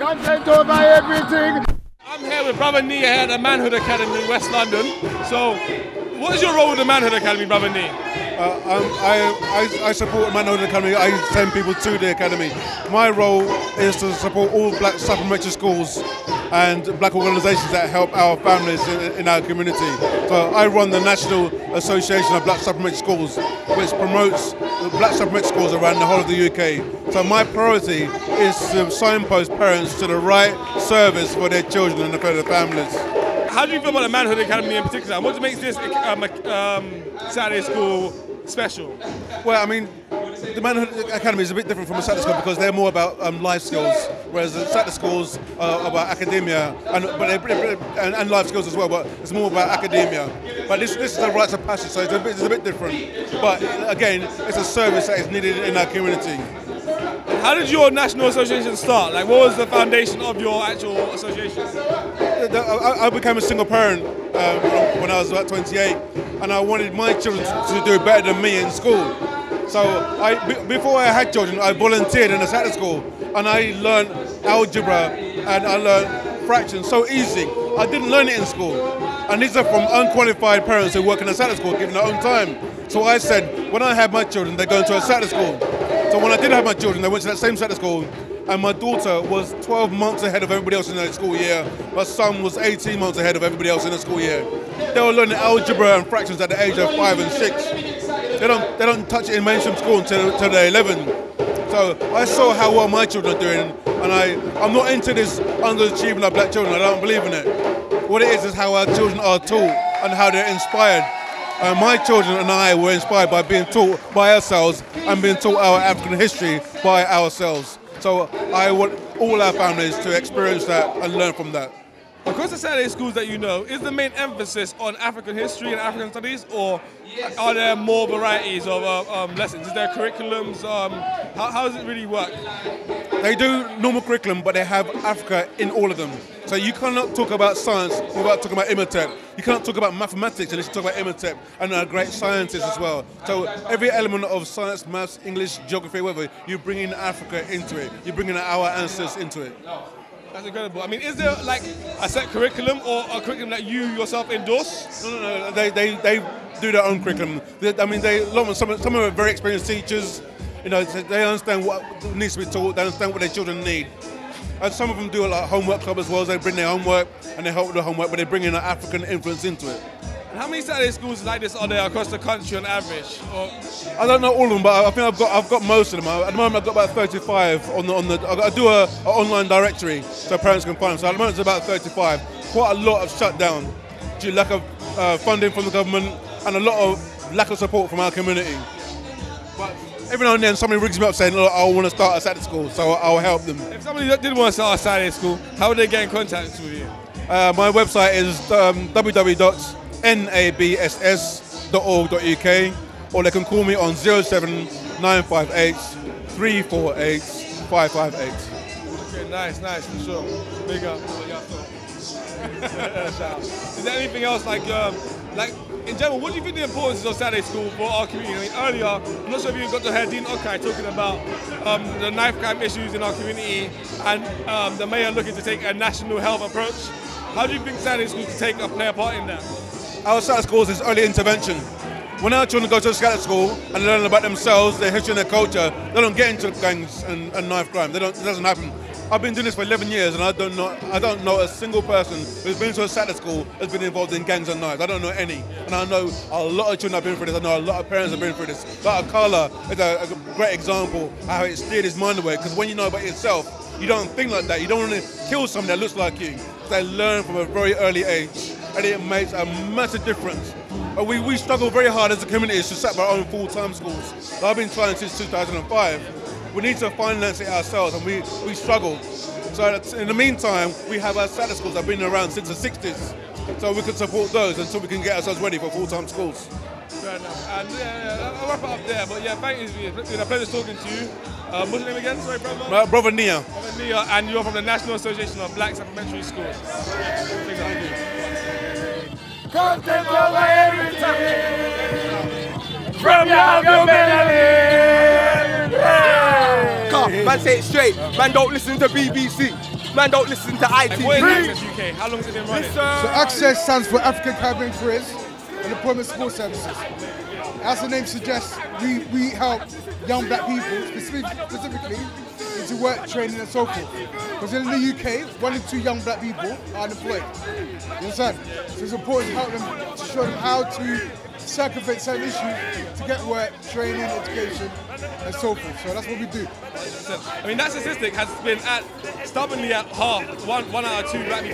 Content over everything. I'm here with Brother Nee here at the Manhood Academy in West London. So, what is your role with the Manhood Academy, Brother Nee? I support Manhood Academy. I send people to the academy. My role is to support all black supplementary schools and black organisations that help our families in our community. So I run the National Association of Black Supplementary Schools, which promotes black supplementary schools around the whole of the UK. So my priority is to signpost parents to the right service for their children and for their families. How do you feel about the Manhood Academy in particular? What makes this Saturday school special? Well, I mean, the Manhood Academy is a bit different from a Saturday school because they're more about life skills, whereas the Saturday schools are about academia and life skills as well, but it's more about academia. But this is a rites of passage, so it's a bit different. But again, it's a service that is needed in our community. How did your national association start? Like, what was the foundation of your actual association? I became a single parent when I was about 28, and I wanted my children to do better than me in school. So before I had children, I volunteered in a Saturday school, and I learned algebra and I learned fractions so easy. I didn't learn it in school. And these are from unqualified parents who work in a Saturday school, given their own time. So I said, when I have my children, they're going to a Saturday school. So when I did have my children, they went to that same Saturday school, and my daughter was 12 months ahead of everybody else in the school year. My son was 18 months ahead of everybody else in the school year. They were learning algebra and fractions at the age of 5 and 6. They don't touch it in mainstream school until they're 11. So I saw how well my children are doing, and I'm not into this underachieving of black children. I don't believe in it. What it is how our children are taught and how they're inspired. My children and I were inspired by being taught by ourselves and being taught our African history by ourselves. So I want all our families to experience that and learn from that. Across the Saturday schools that you know, is the main emphasis on African history and African studies, or are there more varieties of lessons? Is there curriculums? How does it really work? They do normal curriculum, but they have Africa in all of them. So you cannot talk about science without talking about Imhotep. You cannot talk about mathematics unless you talk about Imhotep and our great scientists as well. So every element of science, maths, English, geography, whatever, you bring in Africa into it. You bring in our ancestors into it. That's incredible. I mean, is there like a set curriculum or a curriculum that you yourself endorse? No. They do their own curriculum. Some of them are very experienced teachers. You know, they understand what needs to be taught. They understand what their children need. And some of them do a lot of homework club as well. They bring their homework and they help with the homework, but they bring in an African influence into it. And how many Saturday schools like this are there across the country on average? I don't know all of them, but I think I've got most of them. At the moment, I've got about 35 on the. I do an online directory so parents can find them. So at the moment, it's about 35. Quite a lot have shut down due to lack of funding from the government and a lot of lack of support from our community. But every now and then, somebody rings me up saying, "Look, I want to start a Saturday school," so I'll help them. If somebody did want to start a Saturday school, how would they get in contact with you? My website is www.nabss.org.uk, or they can call me on 07958 348 558. Okay, nice, for sure. Big up. Is there anything else like in general, what do you think the importance is of Saturday school for our community? I mean, earlier, I'm not sure if you got to hear Dean Okai talking about the knife crime issues in our community and the mayor looking to take a national health approach. How do you think Saturday schools can play a part in that? Our Saturday schools is early intervention. When our children go to a Saturday school and learn about themselves, their history and their culture, they don't get into gangs and knife crime. It doesn't happen. I've been doing this for 11 years and I don't know a single person who's been to a Saturday school has been involved in gangs and knives. I don't know any. And I know a lot of children have been through this. I know a lot of parents have been through this. Like Akala is a great example of how it steered his mind away, because when you know about yourself, you don't think like that. You don't want to kill someone that looks like you. So they learn from a very early age, and it makes a massive difference. We struggle very hard as a community to set up our own full-time schools. I've been trying since 2005. We need to finance it ourselves, and we struggle. So in the meantime, we have our Saturday schools that have been around since the 60s. So we can support those until we can get ourselves ready for full-time schools. Fair enough. And I'll wrap it up there. But yeah, thank you. It's been a pleasure talking to you. What's your name again? Sorry, brother? Brother Nia. Brother Nia, and you're from the National Association of Black Supplementary Schools. Thank you. Content over everything. From your melody. Come, man, say it straight. Man, don't listen to BBC. man don't listen to IT. Like, what is Access UK? How long has it been running? So Access stands for African Caribbean Careers and Employment Support Services. As the name suggests, we help young black people, specifically, into work, training and so forth. Because in the UK, 1 in 2 young black people are unemployed. You understand? So it's important to help them, to show them how to circumvent certain issues to get work, training, education and so forth. So that's what we do. I mean, that statistic has been stubbornly at half, one out of 2 black people